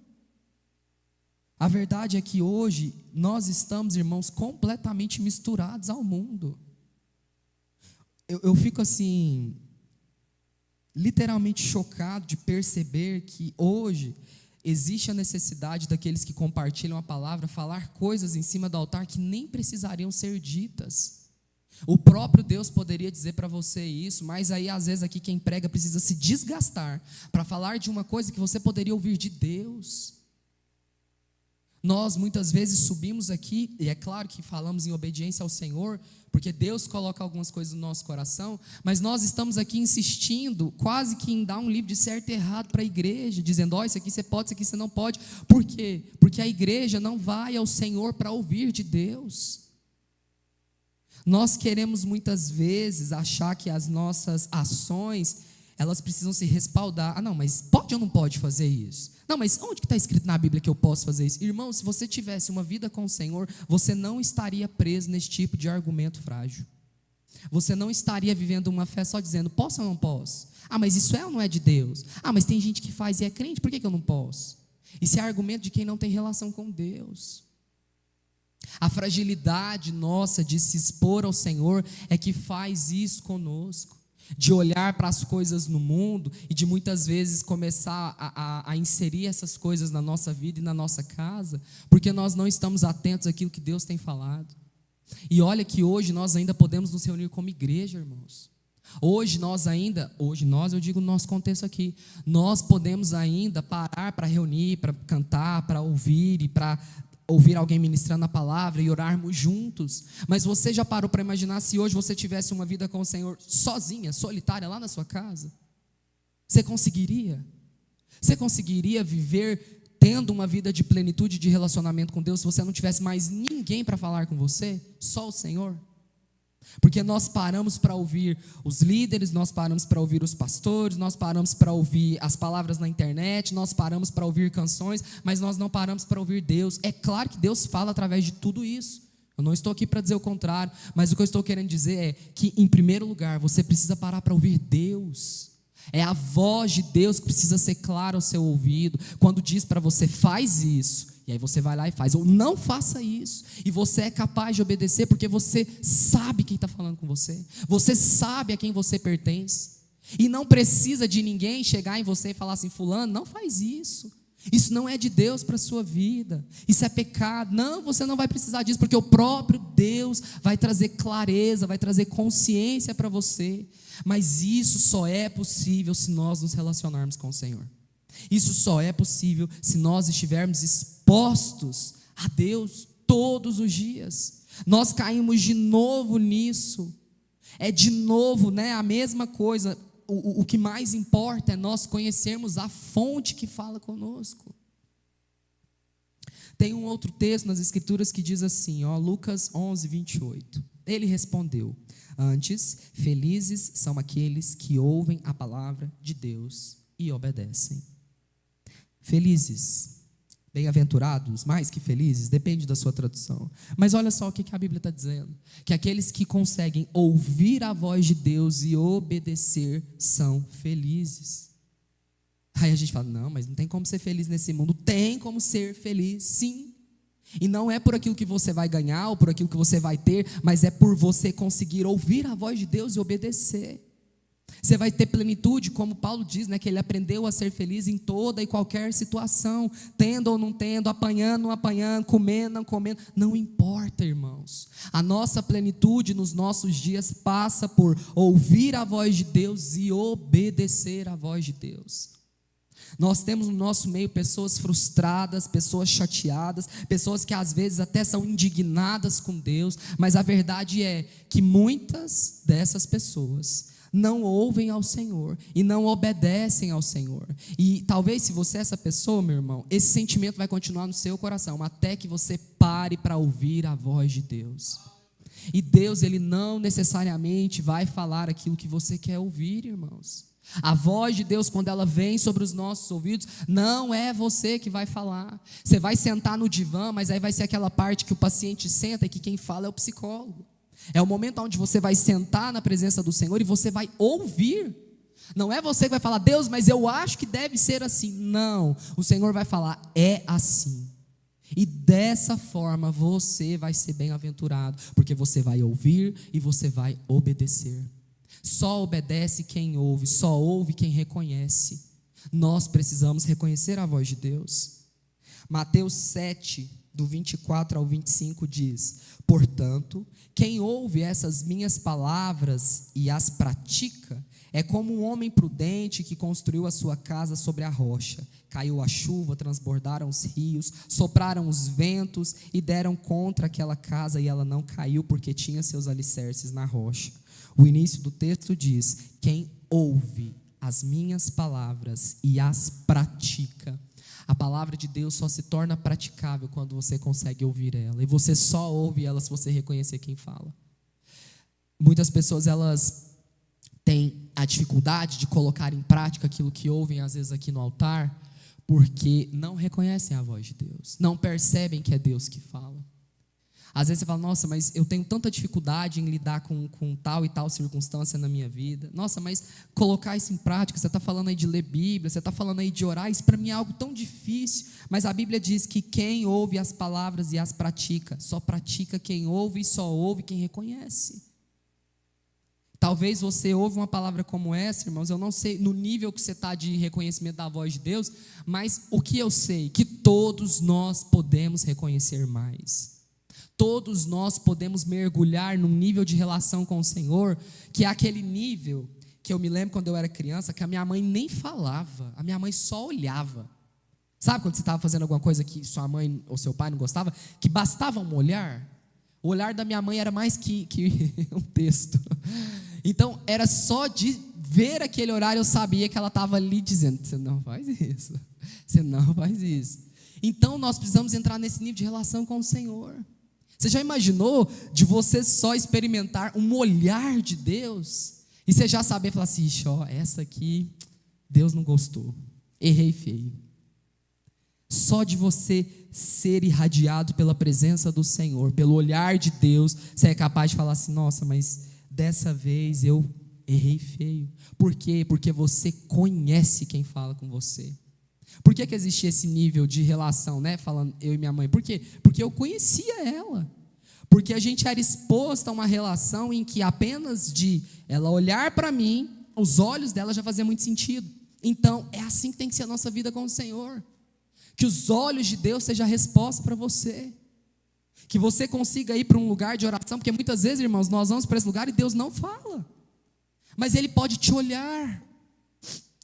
A verdade é que hoje nós estamos, irmãos, completamente misturados ao mundo. Eu fico assim, literalmente chocado de perceber que hoje existe a necessidade daqueles que compartilham a palavra falar coisas em cima do altar que nem precisariam ser ditas. O próprio Deus poderia dizer para você isso, mas aí às vezes aqui quem prega precisa se desgastar para falar de uma coisa que você poderia ouvir de Deus. Nós muitas vezes subimos aqui, e é claro que falamos em obediência ao Senhor, porque Deus coloca algumas coisas no nosso coração, mas nós estamos aqui insistindo, quase que em dar um livro de certo e errado para a igreja, dizendo, ó, isso aqui você pode, isso aqui você não pode. Por quê? Porque a igreja não vai ao Senhor para ouvir de Deus. Nós queremos muitas vezes achar que as nossas ações, elas precisam se respaldar. Ah, não, mas pode ou não pode fazer isso? Não, mas onde que está escrito na Bíblia que eu posso fazer isso? Irmão, se você tivesse uma vida com o Senhor, você não estaria preso nesse tipo de argumento frágil. Você não estaria vivendo uma fé só dizendo, posso ou não posso? Ah, mas isso é ou não é de Deus? Ah, mas tem gente que faz e é crente, por que eu não posso? Isso é argumento de quem não tem relação com Deus. A fragilidade nossa de se expor ao Senhor é que faz isso conosco. De olhar para as coisas no mundo e de muitas vezes começar a inserir essas coisas na nossa vida e na nossa casa, porque nós não estamos atentos àquilo que Deus tem falado. E olha que hoje nós ainda podemos nos reunir como igreja, irmãos. Hoje nós, eu digo no nosso contexto aqui, nós podemos ainda parar para reunir, para cantar, para ouvir e para ouvir alguém ministrando a palavra e orarmos juntos. Mas você já parou para imaginar se hoje você tivesse uma vida com o Senhor sozinha, solitária, lá na sua casa? Você conseguiria? Você conseguiria viver tendo uma vida de plenitude, de relacionamento com Deus, se você não tivesse mais ninguém para falar com você? Só o Senhor? Porque nós paramos para ouvir os líderes, nós paramos para ouvir os pastores, nós paramos para ouvir as palavras na internet, nós paramos para ouvir canções, mas nós não paramos para ouvir Deus. É claro que Deus fala através de tudo isso. Eu não estou aqui para dizer o contrário, mas o que eu estou querendo dizer é que, em primeiro lugar, você precisa parar para ouvir Deus. É a voz de Deus que precisa ser clara ao seu ouvido. Quando diz para você, faz isso, e aí você vai lá e faz, ou não faça isso, e você é capaz de obedecer, porque você sabe quem está falando com você, você sabe a quem você pertence, e não precisa de ninguém chegar em você e falar assim, fulano, não faz isso não é de Deus para a sua vida, isso é pecado. Não, você não vai precisar disso, porque o próprio Deus vai trazer clareza, vai trazer consciência para você. Mas isso só é possível se nós nos relacionarmos com o Senhor. Isso só é possível se nós estivermos expostos a Deus todos os dias. Nós caímos de novo nisso. É de novo, a mesma coisa. O que mais importa é nós conhecermos a fonte que fala conosco. Tem um outro texto nas Escrituras que diz assim, Lucas 11, 28. Ele respondeu, antes, felizes são aqueles que ouvem a palavra de Deus e obedecem. Felizes, bem-aventurados, mais que felizes, depende da sua tradução. Mas olha só o que a Bíblia está dizendo, que aqueles que conseguem ouvir a voz de Deus e obedecer são felizes. Aí a gente fala, não, mas não tem como ser feliz nesse mundo. Tem como ser feliz, sim. E não é por aquilo que você vai ganhar ou por aquilo que você vai ter, mas é por você conseguir ouvir a voz de Deus e obedecer. Você vai ter plenitude, como Paulo diz, que ele aprendeu a ser feliz em toda e qualquer situação, tendo ou não tendo, apanhando ou não apanhando, comendo ou não comendo, não importa, irmãos. A nossa plenitude nos nossos dias passa por ouvir a voz de Deus e obedecer a voz de Deus. Nós temos no nosso meio pessoas frustradas, pessoas chateadas, pessoas que às vezes até são indignadas com Deus, mas a verdade é que muitas dessas pessoas não ouvem ao Senhor e não obedecem ao Senhor. E talvez, se você é essa pessoa, meu irmão, esse sentimento vai continuar no seu coração até que você pare para ouvir a voz de Deus. E Deus, Ele não necessariamente vai falar aquilo que você quer ouvir, irmãos. A voz de Deus, quando ela vem sobre os nossos ouvidos, não é você que vai falar. Você vai sentar no divã, mas aí vai ser aquela parte que o paciente senta e que quem fala é o psicólogo. É o momento onde você vai sentar na presença do Senhor e você vai ouvir. Não é você que vai falar, Deus, mas eu acho que deve ser assim. Não, o Senhor vai falar, é assim. E dessa forma você vai ser bem-aventurado, porque você vai ouvir e você vai obedecer. Só obedece quem ouve, só ouve quem reconhece. Nós precisamos reconhecer a voz de Deus. Mateus 7, do 24 ao 25 diz, portanto, quem ouve essas minhas palavras e as pratica, é como um homem prudente que construiu a sua casa sobre a rocha. Caiu a chuva, transbordaram os rios, sopraram os ventos e deram contra aquela casa e ela não caiu porque tinha seus alicerces na rocha. O início do texto diz, quem ouve as minhas palavras e as pratica. A palavra de Deus só se torna praticável quando você consegue ouvir ela. E você só ouve ela se você reconhecer quem fala. Muitas pessoas, elas têm a dificuldade de colocar em prática aquilo que ouvem, às vezes aqui no altar, porque não reconhecem a voz de Deus. Não percebem que é Deus que fala. Às vezes você fala, nossa, mas eu tenho tanta dificuldade em lidar com tal e tal circunstância na minha vida. Nossa, mas colocar isso em prática, você está falando aí de ler Bíblia, você está falando aí de orar, isso para mim é algo tão difícil. Mas a Bíblia diz que quem ouve as palavras e as pratica, só pratica quem ouve e só ouve quem reconhece. Talvez você ouve uma palavra como essa, irmãos, eu não sei no nível que você está de reconhecimento da voz de Deus, mas o que eu sei, que todos nós podemos reconhecer mais. Todos nós podemos mergulhar num nível de relação com o Senhor, que é aquele nível que eu me lembro quando eu era criança, que a minha mãe nem falava, a minha mãe só olhava. Sabe quando você estava fazendo alguma coisa que sua mãe ou seu pai não gostava? Que bastava um olhar? O olhar da minha mãe era mais que um texto. Então, era só de ver aquele horário, eu sabia que ela estava ali dizendo, você não faz isso, você não faz isso. Então nós precisamos entrar nesse nível de relação com o Senhor. Você já imaginou de você só experimentar um olhar de Deus e você já saber falar assim, ixi, ó, essa aqui Deus não gostou, errei feio. Só de você ser irradiado pela presença do Senhor, pelo olhar de Deus, você é capaz de falar assim, nossa, mas dessa vez eu errei feio. Por quê? Porque você conhece quem fala com você. Por que existia esse nível de relação, né? Falando eu e minha mãe. Por quê? Porque eu conhecia ela. Porque a gente era exposto a uma relação em que apenas de ela olhar para mim, os olhos dela já faziam muito sentido. Então, é assim que tem que ser a nossa vida com o Senhor. Que os olhos de Deus sejam a resposta para você. Que você consiga ir para um lugar de oração, porque muitas vezes, irmãos, nós vamos para esse lugar e Deus não fala. Mas Ele pode te olhar.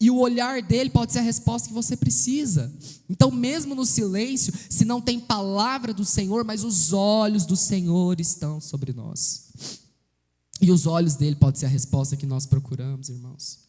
E o olhar dele pode ser a resposta que você precisa. Então, mesmo no silêncio, se não tem palavra do Senhor, mas os olhos do Senhor estão sobre nós. E os olhos dele podem ser a resposta que nós procuramos, irmãos.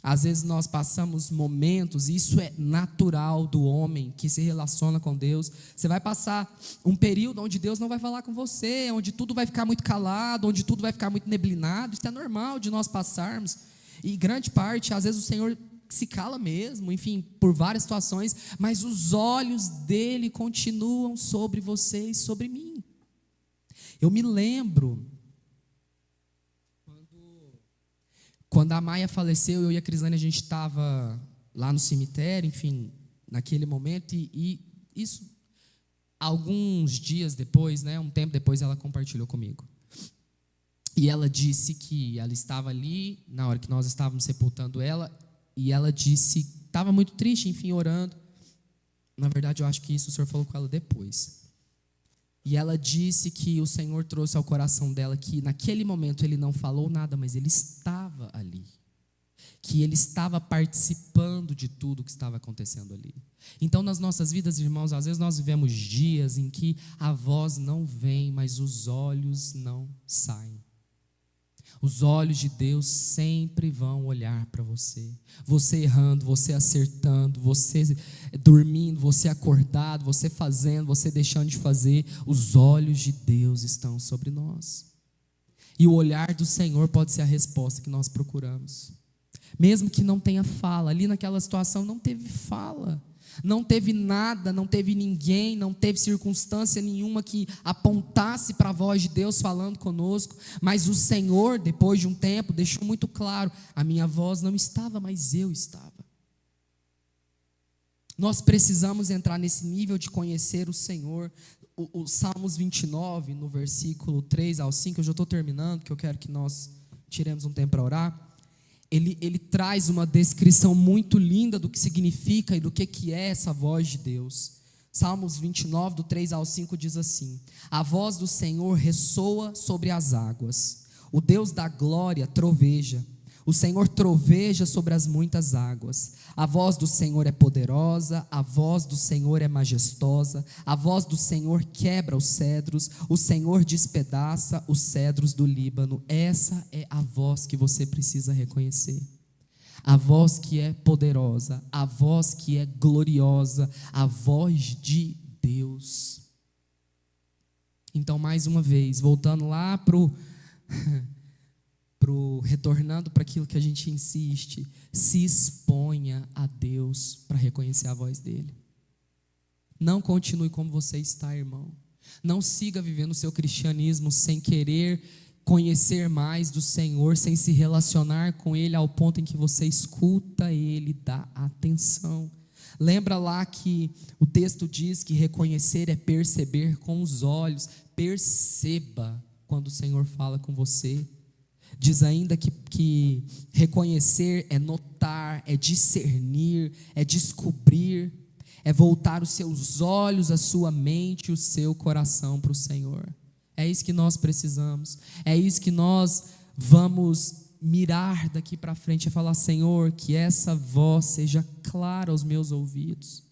Às vezes nós passamos momentos, e isso é natural do homem que se relaciona com Deus. Você vai passar um período onde Deus não vai falar com você, onde tudo vai ficar muito calado, onde tudo vai ficar muito neblinado. Isso é normal de nós passarmos. E grande parte, às vezes o Senhor se cala mesmo, enfim, por várias situações, mas os olhos dele continuam sobre você e sobre mim. Eu me lembro, quando a Maia faleceu, eu e a Crislane, a gente estava lá no cemitério, enfim, naquele momento, e isso, alguns dias depois, né, um tempo depois, ela compartilhou comigo. E ela disse que ela estava ali, na hora que nós estávamos sepultando ela, e ela disse, estava muito triste, enfim, orando. Na verdade, eu acho que isso o Senhor falou com ela depois. E ela disse que o Senhor trouxe ao coração dela que naquele momento ele não falou nada, mas ele estava ali. Que ele estava participando de tudo que estava acontecendo ali. Então, nas nossas vidas, irmãos, às vezes nós vivemos dias em que a voz não vem, mas os olhos não saem. Os olhos de Deus sempre vão olhar para você. Você errando, você acertando, você dormindo, você acordado, você fazendo, você deixando de fazer. Os olhos de Deus estão sobre nós. E o olhar do Senhor pode ser a resposta que nós procuramos. Mesmo que não tenha fala, ali naquela situação não teve fala. Não teve nada, não teve ninguém, não teve circunstância nenhuma que apontasse para a voz de Deus falando conosco, mas o Senhor, depois de um tempo, deixou muito claro, a minha voz não estava, mas eu estava. Nós precisamos entrar nesse nível de conhecer o Senhor. O Salmos 29, no versículo 3 ao 5, eu já estou terminando, porque eu quero que nós tiremos um tempo para orar. Ele traz uma descrição muito linda do que significa e do que é essa voz de Deus. Salmos 29, do 3 ao 5, diz assim: a voz do Senhor ressoa sobre as águas, o Deus da glória troveja, o Senhor troveja sobre as muitas águas. A voz do Senhor é poderosa, a voz do Senhor é majestosa, a voz do Senhor quebra os cedros, o Senhor despedaça os cedros do Líbano. Essa é a voz que você precisa reconhecer. A voz que é poderosa, a voz que é gloriosa, a voz de Deus. Então, mais uma vez, voltando lá retornando para aquilo que a gente insiste, se exponha a Deus para reconhecer a voz dele. Não continue como você está, irmão. Não siga vivendo o seu cristianismo sem querer conhecer mais do Senhor, sem se relacionar com ele ao ponto em que você escuta ele, dá atenção. Lembra lá que o texto diz que reconhecer é perceber com os olhos. Perceba quando o Senhor fala com você. Diz ainda que reconhecer é notar, é discernir, é descobrir, é voltar os seus olhos, a sua mente, o seu coração para o Senhor. É isso que nós precisamos, é isso que nós vamos mirar daqui para frente, é falar: Senhor, que essa voz seja clara aos meus ouvidos,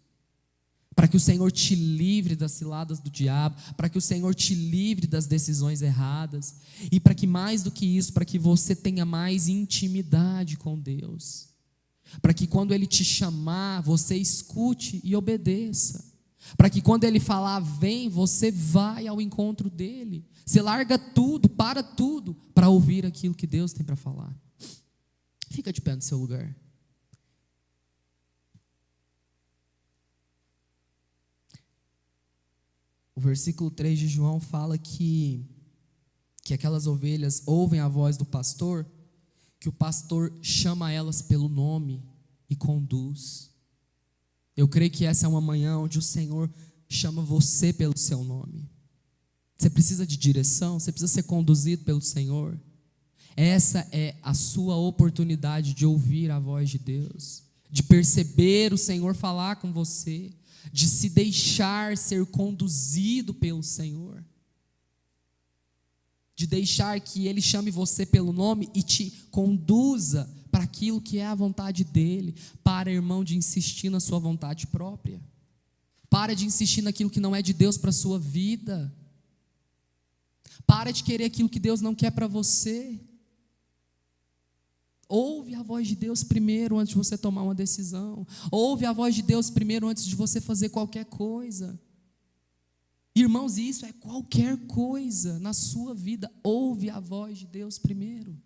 para que o Senhor te livre das ciladas do diabo, para que o Senhor te livre das decisões erradas, e para que mais do que isso, para que você tenha mais intimidade com Deus, para que quando Ele te chamar, você escute e obedeça. para que quando Ele falar vem, você vai ao encontro dEle. Você larga tudo, para tudo, para ouvir aquilo que Deus tem para falar. Fica de pé no seu lugar. O versículo 3 de João fala que aquelas ovelhas ouvem a voz do pastor, que o pastor chama elas pelo nome e conduz. Eu creio que essa é uma manhã onde o Senhor chama você pelo seu nome. Você precisa de direção, você precisa ser conduzido pelo Senhor. Essa é a sua oportunidade de ouvir a voz de Deus, de perceber o Senhor falar com você, de se deixar ser conduzido pelo Senhor, de deixar que Ele chame você pelo nome e te conduza para aquilo que é a vontade dEle. Para, irmão, de insistir na sua vontade própria. Para de insistir naquilo que não é de Deus para a sua vida. Para de querer aquilo que Deus não quer para você. Ouve a voz de Deus primeiro antes de você tomar uma decisão. Ouve a voz de Deus primeiro antes de você fazer qualquer coisa. Irmãos, isso é qualquer coisa na sua vida. Ouve a voz de Deus primeiro.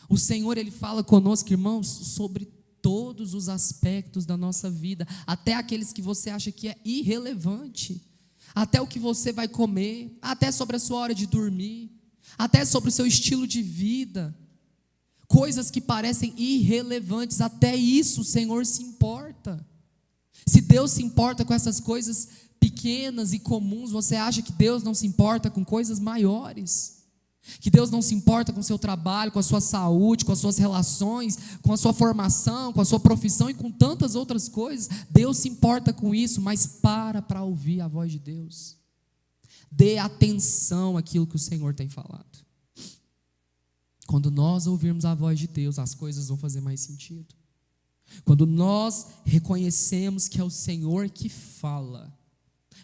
O Senhor, Ele fala conosco, irmãos, sobre todos os aspectos da nossa vida, até aqueles que você acha que é irrelevante, até o que você vai comer, até sobre a sua hora de dormir, até sobre o seu estilo de vida, coisas que parecem irrelevantes, até isso o Senhor se importa. Se Deus se importa com essas coisas pequenas e comuns, você acha que Deus não se importa com coisas maiores? Que Deus não se importa com o seu trabalho, com a sua saúde, com as suas relações, com a sua formação, com a sua profissão e com tantas outras coisas? Deus se importa com isso, mas para ouvir a voz de Deus. Dê atenção àquilo que o Senhor tem falado. Quando nós ouvirmos a voz de Deus, as coisas vão fazer mais sentido. Quando nós reconhecemos que é o Senhor que fala,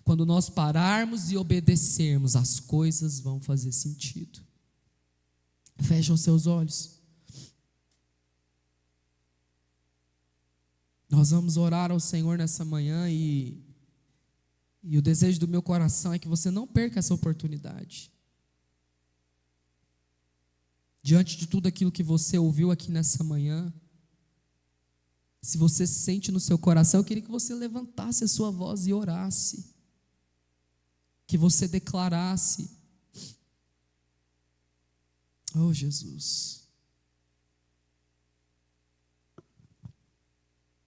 quando nós pararmos e obedecermos, as coisas vão fazer sentido. Feche os seus olhos. Nós vamos orar ao Senhor nessa manhã e o desejo do meu coração é que você não perca essa oportunidade. Diante de tudo aquilo que você ouviu aqui nessa manhã, se você sente no seu coração, eu queria que você levantasse a sua voz e orasse. Que você declarasse: oh Jesus,